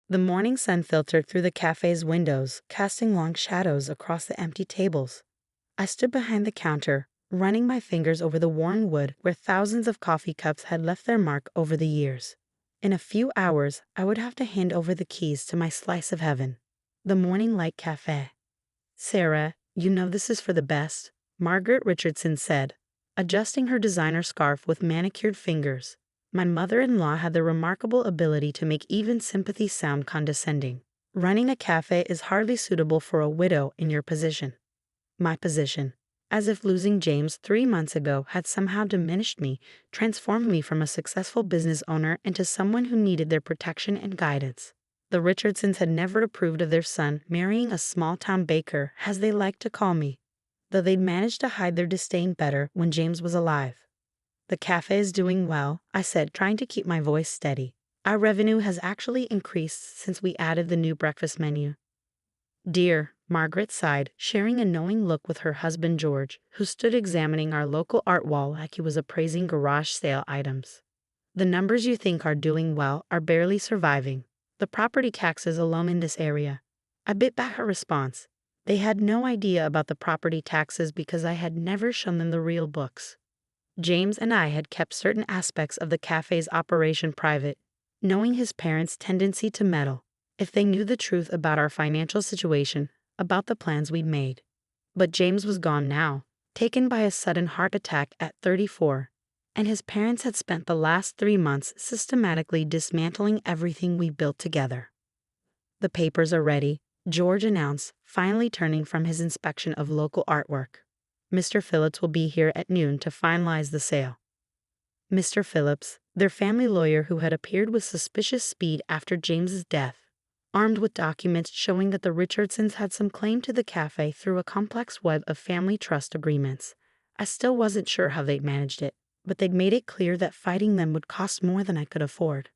The morning sun filtered through the cafe's windows, casting long shadows across the empty tables. I stood behind the counter, running my fingers over the worn wood where thousands of coffee cups had left their mark over the years. In a few hours, I would have to hand over the keys to my slice of heaven. The Morning Light Cafe. "Sarah, you know this is for the best," Margaret Richardson said, adjusting her designer scarf with manicured fingers. My mother-in-law had the remarkable ability to make even sympathy sound condescending. "Running a cafe is hardly suitable for a widow in your position." My position. As if losing James 3 months ago had somehow diminished me, transformed me from a successful business owner into someone who needed their protection and guidance. The Richardsons had never approved of their son marrying a small-town baker, as they liked to call me, though they'd managed to hide their disdain better when James was alive. "The cafe is doing well," I said, trying to keep my voice steady. "Our revenue has actually increased since we added the new breakfast menu." "Dear," Margaret sighed, sharing a knowing look with her husband George, who stood examining our local art wall like he was appraising garage sale items. "The numbers you think are doing well are barely surviving. The property taxes alone in this area." I bit back a response. They had no idea about the property taxes because I had never shown them the real books. James and I had kept certain aspects of the cafe's operation private, knowing his parents' tendency to meddle. If they knew the truth about our financial situation, about the plans we'd made. But James was gone now, taken by a sudden heart attack at 34, and his parents had spent the last 3 months systematically dismantling everything we built together. "The papers are ready," George announced, finally turning from his inspection of local artwork. "Mr. Phillips will be here at noon to finalize the sale." Mr. Phillips, their family lawyer who had appeared with suspicious speed after James's death, armed with documents showing that the Richardsons had some claim to the cafe through a complex web of family trust agreements. I still wasn't sure how they'd managed it, but they'd made it clear that fighting them would cost more than I could afford.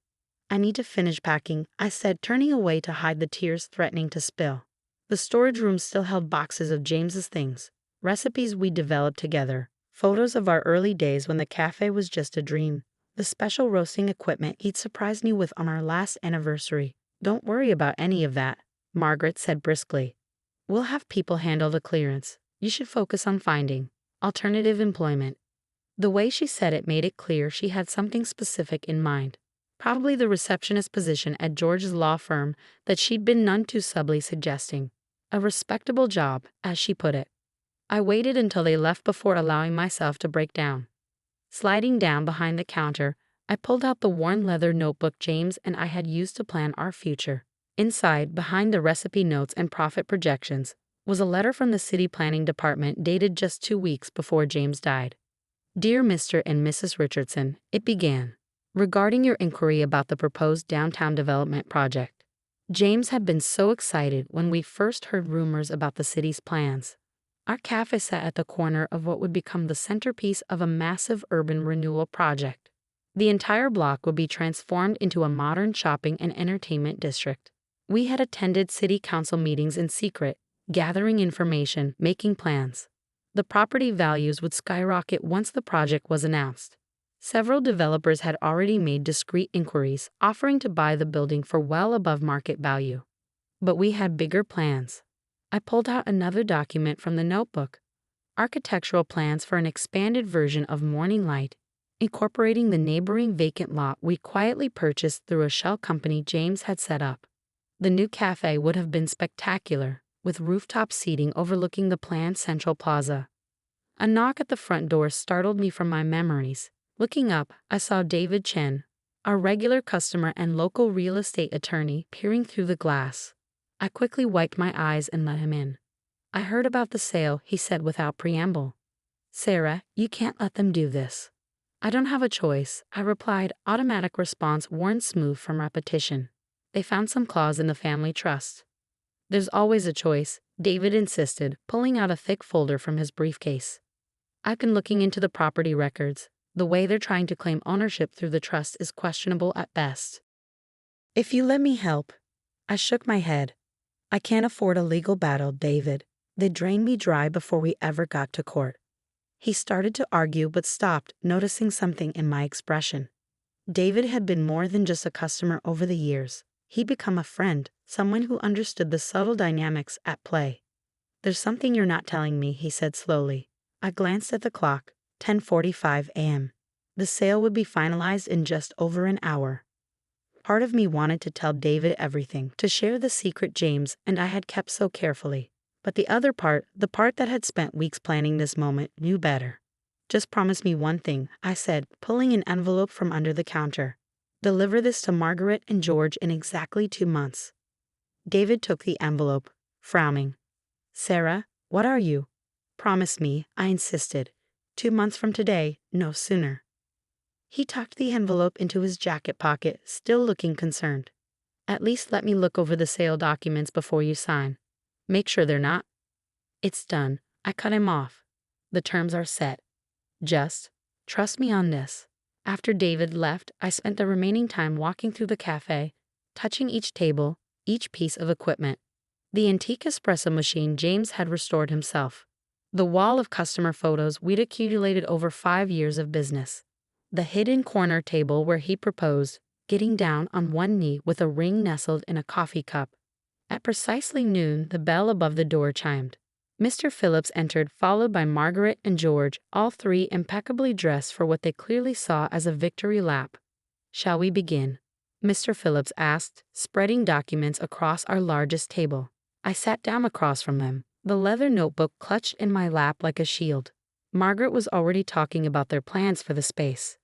"I need to finish packing," I said, turning away to hide the tears threatening to spill. The storage room still held boxes of James's things, recipes we developed together, photos of our early days when the cafe was just a dream, the special roasting equipment he'd surprised me with on our last anniversary. "Don't worry about any of that," Margaret said briskly. "We'll have people handle the clearance. You should focus on finding alternative employment." The way she said it made it clear she had something specific in mind. Probably the receptionist position at George's law firm that she'd been none too subtly suggesting. A respectable job, as she put it. I waited until they left before allowing myself to break down. Sliding down behind the counter, I pulled out the worn leather notebook James and I had used to plan our future. Inside, behind the recipe notes and profit projections, was a letter from the city planning department dated just 2 weeks before James died. "Dear Mr. and Mrs. Richardson," it began, "regarding your inquiry about the proposed downtown development project. James had been so excited when we first heard rumors about the city's plans. Our cafe sat at the corner of what would become the centerpiece of a massive urban renewal project. The entire block would be transformed into a modern shopping and entertainment district. We had attended city council meetings in secret, gathering information, making plans. The property values would skyrocket once the project was announced. Several developers had already made discreet inquiries, offering to buy the building for well above market value. But we had bigger plans." I pulled out another document from the notebook. Architectural plans for an expanded version of Morning Light, incorporating the neighboring vacant lot we quietly purchased through a shell company James had set up. The new cafe would have been spectacular, with rooftop seating overlooking the planned central plaza. A knock at the front door startled me from my memories. Looking up, I saw David Chen, our regular customer and local real estate attorney, peering through the glass. I quickly wiped my eyes and let him in. "I heard about the sale," he said without preamble. "Sarah, you can't let them do this." "I don't have a choice," I replied, automatic response worn smooth from repetition. "They found some clause in the family trust." "There's always a choice," David insisted, pulling out a thick folder from his briefcase. "I've been looking into the property records. The way they're trying to claim ownership through the trust is questionable at best." "If you let me help." I shook my head. "I can't afford a legal battle, David. They'd drain me dry before we ever got to court." He started to argue but stopped, noticing something in my expression. David had been more than just a customer over the years. He'd become a friend, someone who understood the subtle dynamics at play. "There's something you're not telling me," he said slowly. I glanced at the clock, 10:45 a.m. The sale would be finalized in just over an hour. Part of me wanted to tell David everything, to share the secret James and I had kept so carefully. But the other part, the part that had spent weeks planning this moment, knew better. "Just promise me one thing," I said, pulling an envelope from under the counter. "Deliver this to Margaret and George in exactly 2 months." David took the envelope, frowning. "Sarah, what are you?" "Promise me," I insisted. 2 months from today, no sooner." He tucked the envelope into his jacket pocket, still looking concerned. "At least let me look over the sale documents before you sign. Make sure they're not." "It's done." I cut him off. "The terms are set. Just trust me on this." After David left, I spent the remaining time walking through the cafe, touching each table, each piece of equipment. The antique espresso machine James had restored himself. The wall of customer photos we'd accumulated over 5 years of business. The hidden corner table where he proposed, getting down on one knee with a ring nestled in a coffee cup. At precisely noon, the bell above the door chimed. Mr. Phillips entered, followed by Margaret and George, all three impeccably dressed for what they clearly saw as a victory lap. "Shall we begin?" Mr. Phillips asked, spreading documents across our largest table. I sat down across from them, the leather notebook clutched in my lap like a shield. Margaret was already talking about their plans for the space.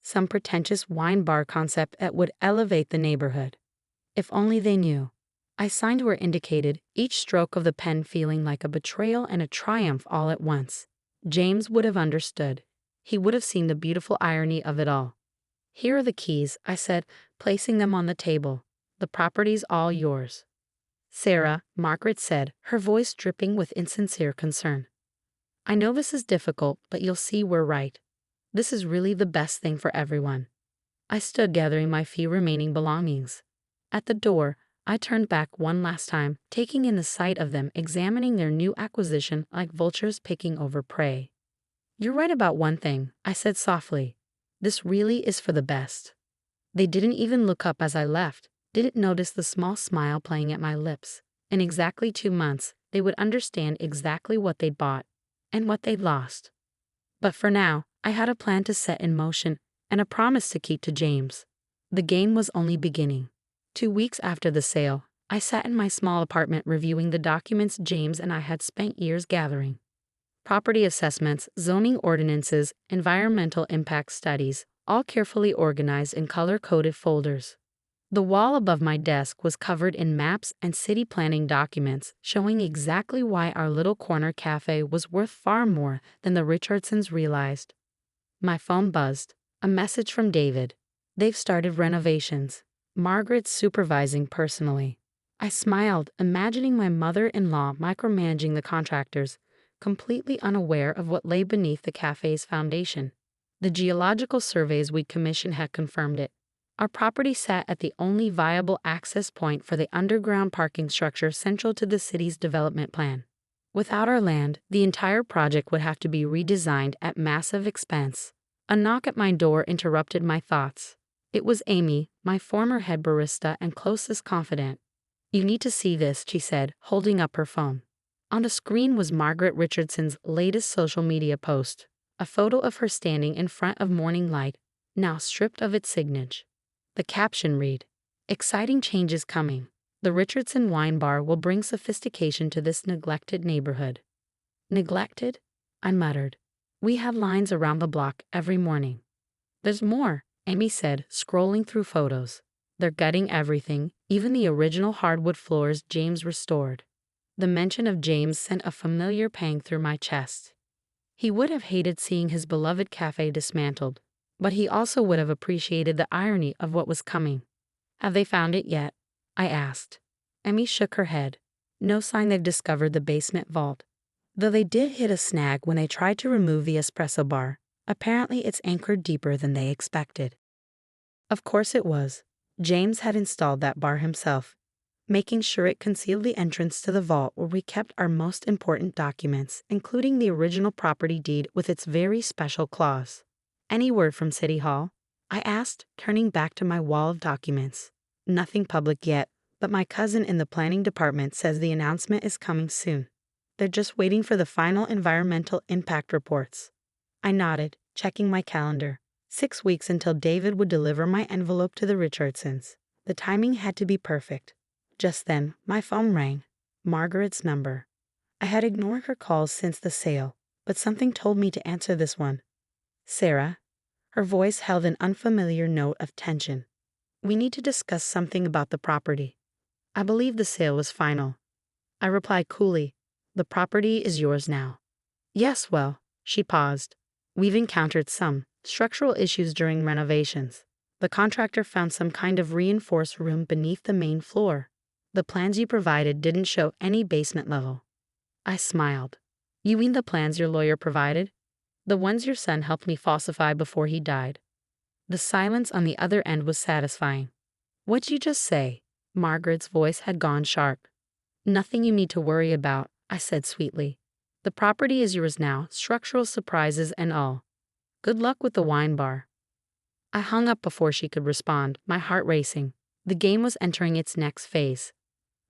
Some pretentious wine bar concept that would elevate the neighborhood. If only they knew. I signed where indicated, each stroke of the pen feeling like a betrayal and a triumph all at once. James would have understood. He would have seen the beautiful irony of it all. "Here are the keys," I said, placing them on the table. "The property's all yours." "Sarah," Margaret said, her voice dripping with insincere concern. "I know this is difficult, but you'll see we're right. This is really the best thing for everyone." I stood gathering my few remaining belongings. At the door, I turned back one last time, taking in the sight of them examining their new acquisition like vultures picking over prey. "You're right about one thing," I said softly. "This really is for the best." They didn't even look up as I left, didn't notice the small smile playing at my lips. In exactly 2 months, they would understand exactly what they'd bought and what they'd lost. But for now, I had a plan to set in motion and a promise to keep to James. The game was only beginning. 2 weeks after the sale, I sat in my small apartment reviewing the documents James and I had spent years gathering. Property assessments, zoning ordinances, environmental impact studies, all carefully organized in color-coded folders. The wall above my desk was covered in maps and city planning documents showing exactly why our little corner cafe was worth far more than the Richardsons realized. My phone buzzed. A message from David. "They've started renovations. Margaret's supervising personally." I smiled, imagining my mother-in-law micromanaging the contractors, completely unaware of what lay beneath the cafe's foundation. The geological surveys we'd commissioned had confirmed it. Our property sat at the only viable access point for the underground parking structure central to the city's development plan. Without our land, the entire project would have to be redesigned at massive expense. A knock at my door interrupted my thoughts. It was Amy, my former head barista and closest confidant. "You need to see this," she said, holding up her phone. On the screen was Margaret Richardson's latest social media post, a photo of her standing in front of Morning Light, now stripped of its signage. The caption read, "Exciting changes coming. The Richardson Wine Bar will bring sophistication to this neglected neighborhood." "Neglected?" I muttered. "We have lines around the block every morning." "There's more," Amy said, scrolling through photos. "They're gutting everything, even the original hardwood floors James restored." The mention of James sent a familiar pang through my chest. He would have hated seeing his beloved cafe dismantled, but he also would have appreciated the irony of what was coming. "Have they found it yet?" I asked. Amy shook her head. "No sign they've discovered the basement vault. Though they did hit a snag when they tried to remove the espresso bar. Apparently it's anchored deeper than they expected." Of course it was. James had installed that bar himself, making sure it concealed the entrance to the vault where we kept our most important documents, including the original property deed with its very special clause. "Any word from City Hall?" I asked, turning back to my wall of documents. Nothing public yet, but my cousin in the planning department says the announcement is coming soon. They're just waiting for the final environmental impact reports. I nodded, checking my calendar. 6 weeks until David would deliver my envelope to the Richardsons. The timing had to be perfect. Just then, my phone rang. Margaret's number. I had ignored her calls since the sale, but something told me to answer this one. Sarah. Her voice held an unfamiliar note of tension. We need to discuss something about the property. I believe the sale was final. I replied coolly. The property is yours now. Yes, well, she paused. We've encountered some structural issues during renovations. The contractor found some kind of reinforced room beneath the main floor. The plans you provided didn't show any basement level. I smiled. You mean the plans your lawyer provided? The ones your son helped me falsify before he died. The silence on the other end was satisfying. What'd you just say? Margaret's voice had gone sharp. Nothing you need to worry about, I said sweetly. The property is yours now, structural surprises and all. Good luck with the wine bar. I hung up before she could respond, my heart racing. The game was entering its next phase.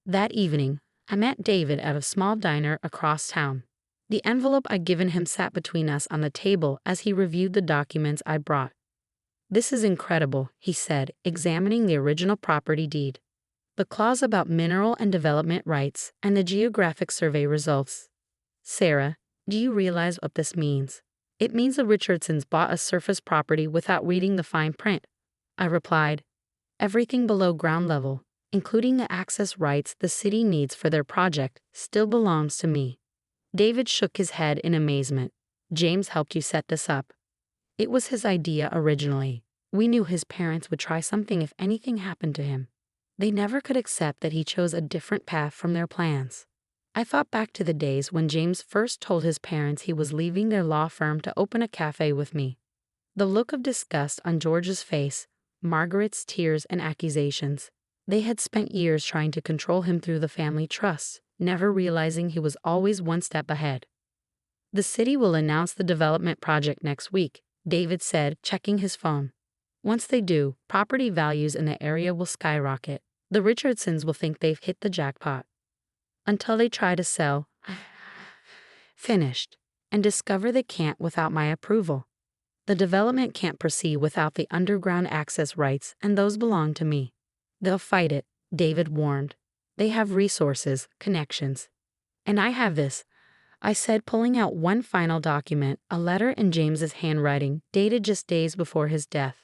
That evening, I met David at a small diner across town. The envelope I'd given him sat between us on the table as he reviewed the documents I brought. This is incredible, he said, examining the original property deed. The clause about mineral and development rights and the geographic survey results. Sarah, do you realize what this means? It means the Richardsons bought a surface property without reading the fine print. I replied. Everything below ground level, including the access rights the city needs for their project, still belongs to me. David shook his head in amazement. James helped you set this up. It was his idea originally. We knew his parents would try something if anything happened to him. They never could accept that he chose a different path from their plans. I thought back to the days when James first told his parents he was leaving their law firm to open a cafe with me. The look of disgust on George's face, Margaret's tears and accusations. They had spent years trying to control him through the family trust, never realizing he was always one step ahead. The city will announce the development project next week, David said, checking his phone. Once they do, property values in the area will skyrocket. The Richardsons will think they've hit the jackpot. Until they try to sell, finished, and discover they can't without my approval. The development can't proceed without the underground access rights, and those belong to me. They'll fight it, David warned. They have resources, connections. And I have this, I said, pulling out one final document, a letter in James's handwriting, dated just days before his death.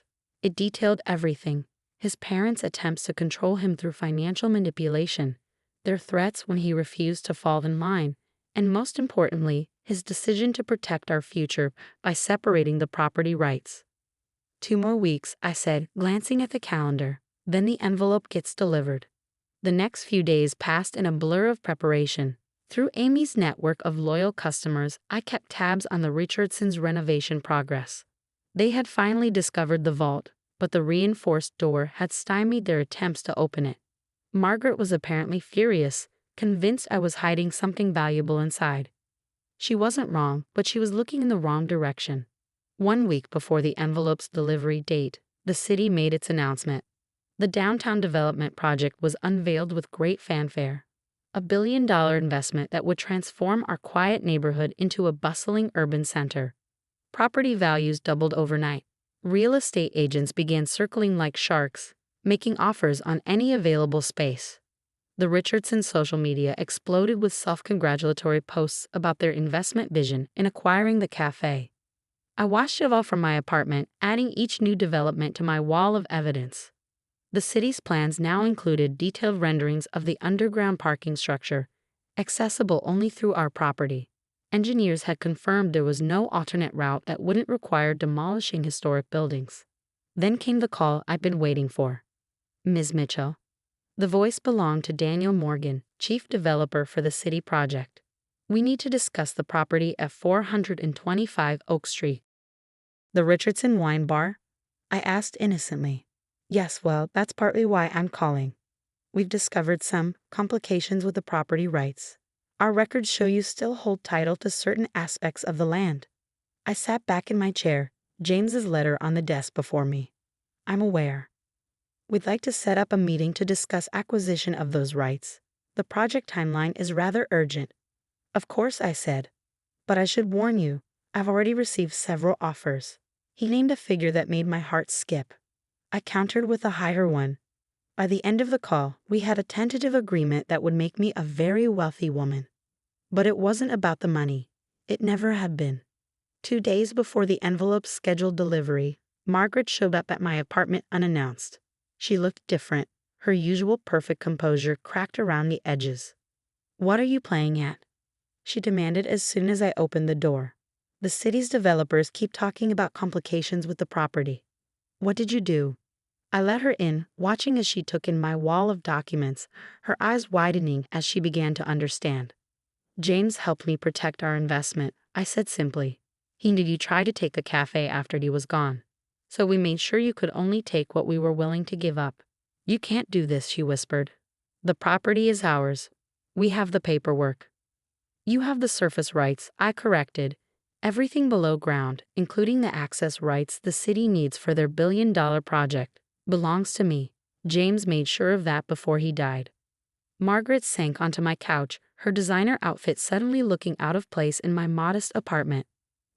It detailed everything: his parents' attempts to control him through financial manipulation, their threats when he refused to fall in line, and most importantly, his decision to protect our future by separating the property rights. 2 more weeks, I said, glancing at the calendar. Then the envelope gets delivered. The next few days passed in a blur of preparation. Through Amy's network of loyal customers, I kept tabs on the Richardsons' renovation progress. They had finally discovered the vault, but the reinforced door had stymied their attempts to open it. Margaret was apparently furious, convinced I was hiding something valuable inside. She wasn't wrong, but she was looking in the wrong direction. 1 week before the envelope's delivery date, the city made its announcement. The downtown development project was unveiled with great fanfare. A $1 billion investment that would transform our quiet neighborhood into a bustling urban center. Property values doubled overnight. Real estate agents began circling like sharks, making offers on any available space. The Richardson social media exploded with self-congratulatory posts about their investment vision in acquiring the cafe. I watched it all from my apartment, adding each new development to my wall of evidence. The city's plans now included detailed renderings of the underground parking structure, accessible only through our property. Engineers had confirmed there was no alternate route that wouldn't require demolishing historic buildings. Then came the call I'd been waiting for. Ms. Mitchell. The voice belonged to Daniel Morgan, chief developer for the city project. We need to discuss the property at 425 Oak Street. The Richardson Wine Bar? I asked innocently. Yes, well, that's partly why I'm calling. We've discovered some complications with the property rights. Our records show you still hold title to certain aspects of the land. I sat back in my chair, James's letter on the desk before me. I'm aware. We'd like to set up a meeting to discuss acquisition of those rights. The project timeline is rather urgent. Of course, I said. But I should warn you, I've already received several offers. He named a figure that made my heart skip. I countered with a higher one. By the end of the call, we had a tentative agreement that would make me a very wealthy woman. But it wasn't about the money. It never had been. 2 days before the envelope's scheduled delivery, Margaret showed up at my apartment unannounced. She looked different, her usual perfect composure cracked around the edges. "What are you playing at?" she demanded as soon as I opened the door. "The city's developers keep talking about complications with the property." "What did you do?" I let her in, watching as she took in my wall of documents, her eyes widening as she began to understand. "James helped me protect our investment," I said simply. "He knew you tried to take the cafe after he was gone. So we made sure you could only take what we were willing to give up." "You can't do this," she whispered. "The property is ours. We have the paperwork." "You have the surface rights," I corrected. "Everything below ground, including the access rights the city needs for their billion-dollar project, belongs to me. James made sure of that before he died." Margaret sank onto my couch, her designer outfit suddenly looking out of place in my modest apartment.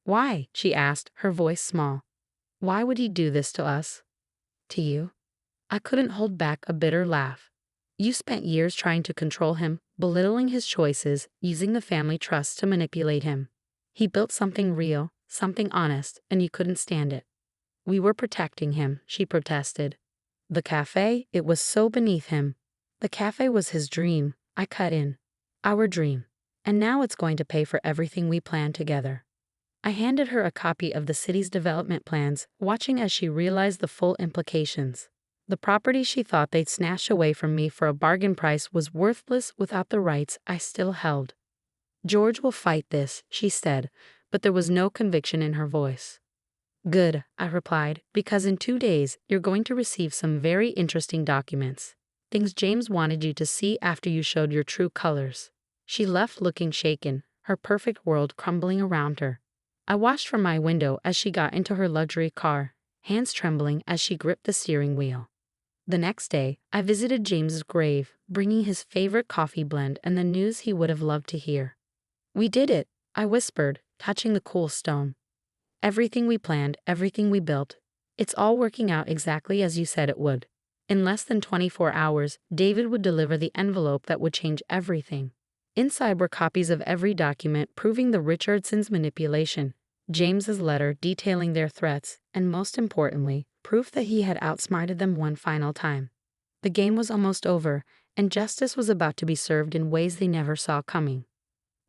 "Why?" she asked, her voice small. "Why would he do this to us?" "To you?" I couldn't hold back a bitter laugh. "You spent years trying to control him, belittling his choices, using the family trust to manipulate him. He built something real, something honest, and you couldn't stand it." "We were protecting him," she protested. "The cafe, it was so beneath him." "The cafe was his dream," I cut in. "Our dream. And now it's going to pay for everything we planned together." I handed her a copy of the city's development plans, watching as she realized the full implications. The property she thought they'd snatch away from me for a bargain price was worthless without the rights I still held. "George will fight this," she said, but there was no conviction in her voice. "Good," I replied, "because in 2 days you're going to receive some very interesting documents. Things James wanted you to see after you showed your true colors." She left looking shaken, her perfect world crumbling around her. I watched from my window as she got into her luxury car, hands trembling as she gripped the steering wheel. The next day, I visited James's grave, bringing his favorite coffee blend and the news he would have loved to hear. "We did it," I whispered, touching the cool stone. "Everything we planned, everything we built. It's all working out exactly as you said it would." In less than 24 hours, David would deliver the envelope that would change everything. Inside were copies of every document proving the Richardsons' manipulation, James's letter detailing their threats, and most importantly, proof that he had outsmarted them one final time. The game was almost over, and justice was about to be served in ways they never saw coming.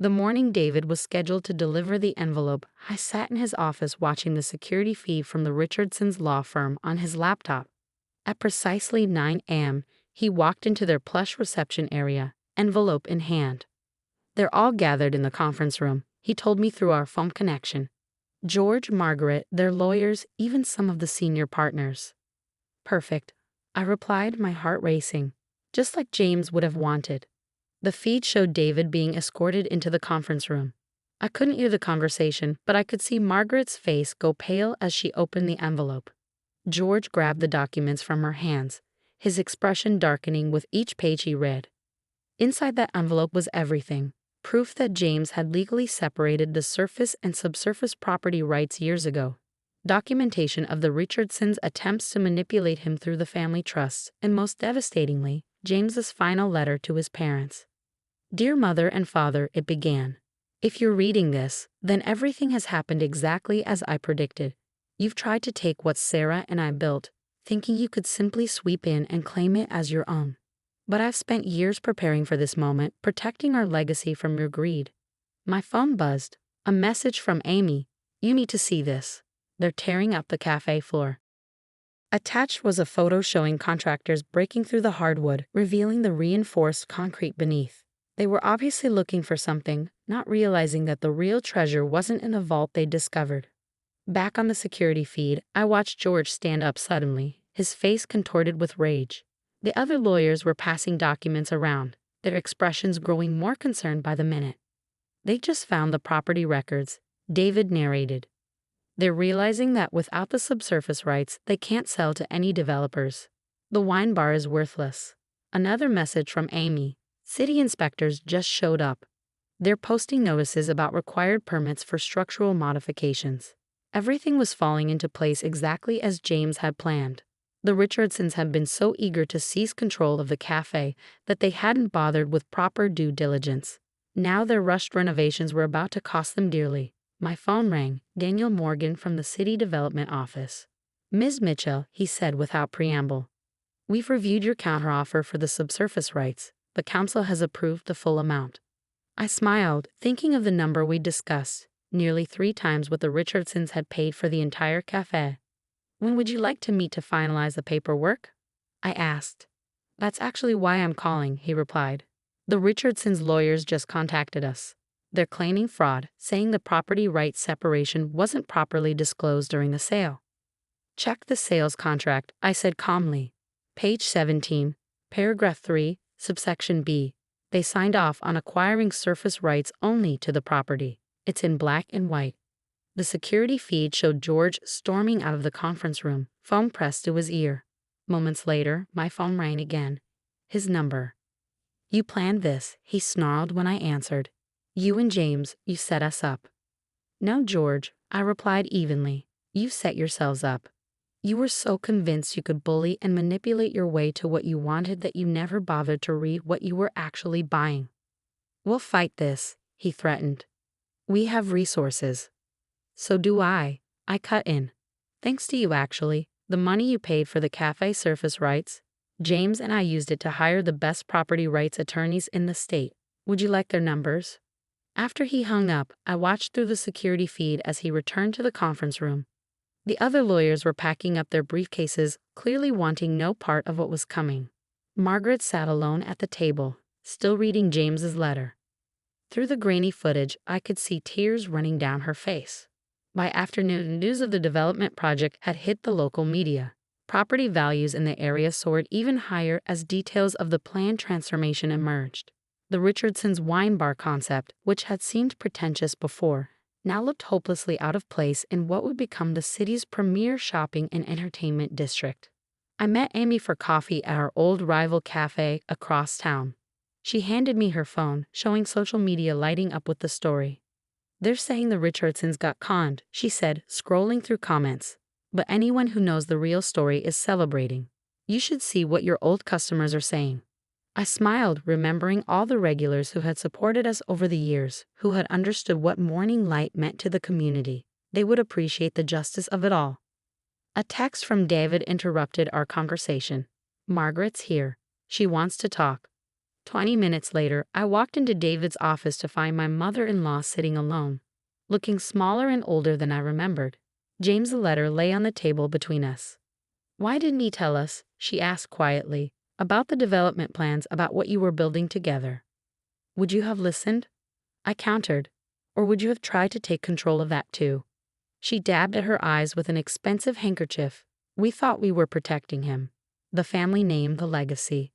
The morning David was scheduled to deliver the envelope, I sat in his office watching the security feed from the Richardsons' law firm on his laptop. At precisely 9 a.m., he walked into their plush reception area, envelope in hand. "They're all gathered in the conference room," he told me through our phone connection. "George, Margaret, their lawyers, even some of the senior partners." "Perfect," I replied, my heart racing. Just like James would have wanted. The feed showed David being escorted into the conference room. I couldn't hear the conversation, but I could see Margaret's face go pale as she opened the envelope. George grabbed the documents from her hands, his expression darkening with each page he read. Inside that envelope was everything. Proof that James had legally separated the surface and subsurface property rights years ago. Documentation of the Richardsons' attempts to manipulate him through the family trusts, and most devastatingly, James's final letter to his parents. "Dear Mother and Father," it began. "If you're reading this, then everything has happened exactly as I predicted. You've tried to take what Sarah and I built, thinking you could simply sweep in and claim it as your own. But I've spent years preparing for this moment, protecting our legacy from your greed." My phone buzzed. A message from Amy. "You need to see this. They're tearing up the cafe floor." Attached was a photo showing contractors breaking through the hardwood, revealing the reinforced concrete beneath. They were obviously looking for something, not realizing that the real treasure wasn't in a vault they'd discovered. Back on the security feed, I watched George stand up suddenly, his face contorted with rage. The other lawyers were passing documents around, their expressions growing more concerned by the minute. "They just found the property records," David narrated. "They're realizing that without the subsurface rights, they can't sell to any developers. The wine bar is worthless. Another message from Amy. City inspectors just showed up. They're posting notices about required permits for structural modifications. Everything was falling into place exactly as James had planned. The Richardsons had been so eager to seize control of the cafe that they hadn't bothered with proper due diligence. Now their rushed renovations were about to cost them dearly. My phone rang. Daniel Morgan from the City Development Office. Ms. Mitchell, he said without preamble. We've reviewed your counteroffer for the subsurface rights. The council has approved the full amount. I smiled, thinking of the number we discussed, nearly 3 times what the Richardsons had paid for the entire cafe. When would you like to meet to finalize the paperwork? I asked. That's actually why I'm calling, he replied. The Richardsons' lawyers just contacted us. They're claiming fraud, saying the property rights separation wasn't properly disclosed during the sale. Check the sales contract, I said calmly. Page 17, paragraph 3, subsection B. They signed off on acquiring surface rights only to the property. It's in black and white. The security feed showed George storming out of the conference room, phone pressed to his ear. Moments later, my phone rang again. His number. You planned this, he snarled when I answered. You and James, you set us up. No, George, I replied evenly. You set yourselves up. You were so convinced you could bully and manipulate your way to what you wanted that you never bothered to read what you were actually buying. We'll fight this, he threatened. We have resources. So do I cut in. Thanks to you, actually. The money you paid for the cafe surface rights, James and I used it to hire the best property rights attorneys in the state. Would you like their numbers? After he hung up, I watched through the security feed as he returned to the conference room. The other lawyers were packing up their briefcases, clearly wanting no part of what was coming. Margaret sat alone at the table, still reading James's letter. Through the grainy footage, I could see tears running down her face. By afternoon, news of the development project had hit the local media. Property values in the area soared even higher as details of the planned transformation emerged. The Richardsons' wine bar concept, which had seemed pretentious before, now looked hopelessly out of place in what would become the city's premier shopping and entertainment district. I met Amy for coffee at our old rival cafe across town. She handed me her phone, showing social media lighting up with the story. They're saying the Richardsons got conned, she said, scrolling through comments. But anyone who knows the real story is celebrating. You should see what your old customers are saying. I smiled, remembering all the regulars who had supported us over the years, who had understood what morning light meant to the community. They would appreciate the justice of it all. A text from David interrupted our conversation. Margaret's here. She wants to talk. 20 minutes later, I walked into David's office to find my mother-in-law sitting alone, looking smaller and older than I remembered. James' letter lay on the table between us. Why didn't he tell us, she asked quietly, about the development plans, about what you were building together? Would you have listened? I countered. Or would you have tried to take control of that too? She dabbed at her eyes with an expensive handkerchief. We thought we were protecting him. The family name, the legacy.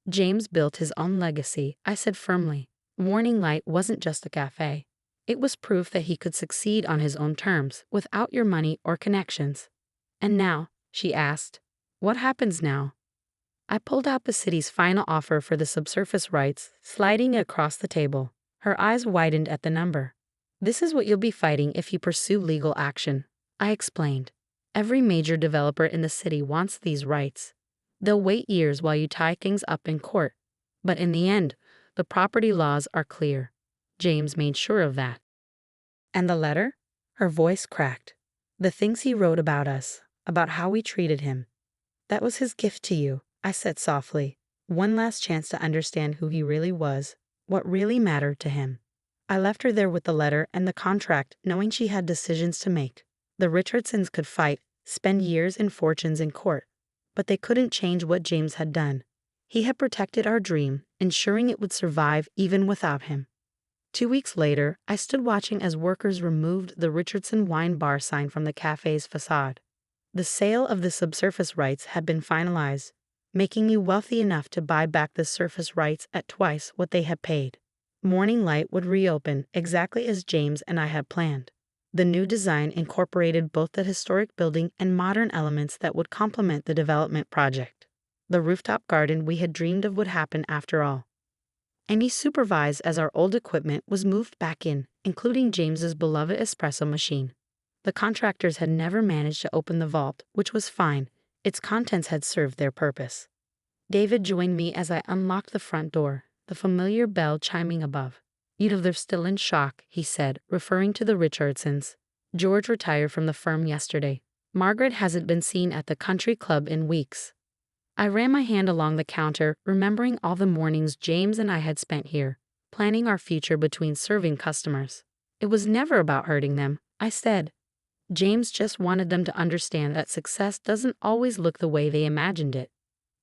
James built his own legacy, I said firmly. Morning Light wasn't just a cafe. It was proof that he could succeed on his own terms, without your money or connections. And now, she asked, what happens now? I pulled out the city's final offer for the subsurface rights, sliding it across the table. Her eyes widened at the number. This is what you'll be fighting if you pursue legal action, I explained. Every major developer in the city wants these rights. They'll wait years while you tie things up in court. But in the end, the property laws are clear. James made sure of that. And the letter? Her voice cracked. The things he wrote about us, about how we treated him. That was his gift to you, I said softly. One last chance to understand who he really was, what really mattered to him. I left her there with the letter and the contract, knowing she had decisions to make. The Richardsons could fight, spend years and fortunes in court, but they couldn't change what James had done. He had protected our dream, ensuring it would survive even without him. 2 weeks later, I stood watching as workers removed the Richardson wine bar sign from the cafe's facade. The sale of the subsurface rights had been finalized, making me wealthy enough to buy back the surface rights at twice what they had paid. Morning Light would reopen exactly as James and I had planned. The new design incorporated both the historic building and modern elements that would complement the development project. The rooftop garden we had dreamed of would happen after all. Amy supervised as our old equipment was moved back in, including James's beloved espresso machine. The contractors had never managed to open the vault, which was fine. Its contents had served their purpose. David joined me as I unlocked the front door, the familiar bell chiming above. "You know they're still in shock," he said, referring to the Richardsons. "George retired from the firm yesterday. Margaret hasn't been seen at the country club in weeks." I ran my hand along the counter, remembering all the mornings James and I had spent here, planning our future between serving customers. "It was never about hurting them," I said. "James just wanted them to understand that success doesn't always look the way they imagined it."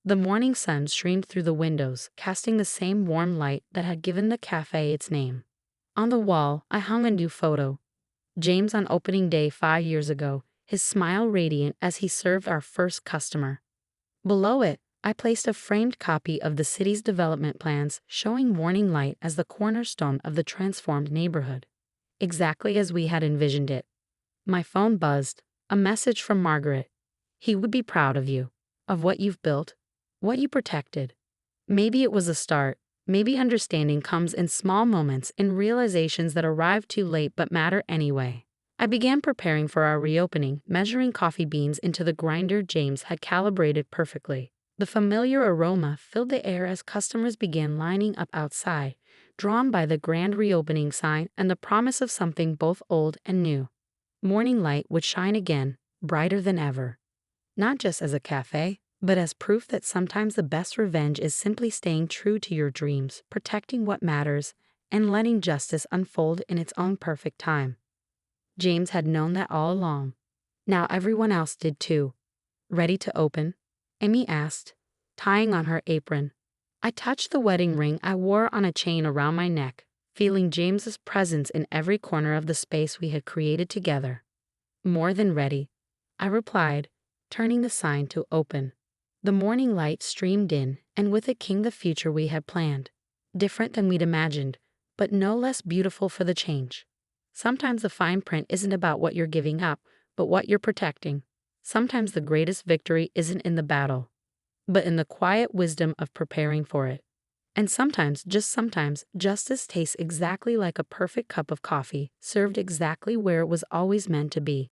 The morning sun streamed through the windows, casting the same warm light that had given the cafe its name. On the wall, I hung a new photo. James on opening day 5 years ago, his smile radiant as he served our first customer. Below it, I placed a framed copy of the city's development plans showing morning light as the cornerstone of the transformed neighborhood. Exactly as we had envisioned it. My phone buzzed, a message from Margaret. "He would be proud of you, of what you've built, what you protected." Maybe it was a start. Maybe understanding comes in small moments, in realizations that arrive too late but matter anyway. I began preparing for our reopening, measuring coffee beans into the grinder James had calibrated perfectly. The familiar aroma filled the air as customers began lining up outside, drawn by the grand reopening sign and the promise of something both old and new. Morning light would shine again, brighter than ever. Not just as a cafe, but as proof that sometimes the best revenge is simply staying true to your dreams, protecting what matters, and letting justice unfold in its own perfect time. James had known that all along. Now everyone else did too. "Ready to open?" Amy asked, tying on her apron. I touched the wedding ring I wore on a chain around my neck, feeling James's presence in every corner of the space we had created together. "More than ready," I replied, turning the sign to open. The morning light streamed in, and with it came the future we had planned. Different than we'd imagined, but no less beautiful for the change. Sometimes the fine print isn't about what you're giving up, but what you're protecting. Sometimes the greatest victory isn't in the battle, but in the quiet wisdom of preparing for it. And sometimes, just sometimes, justice tastes exactly like a perfect cup of coffee, served exactly where it was always meant to be.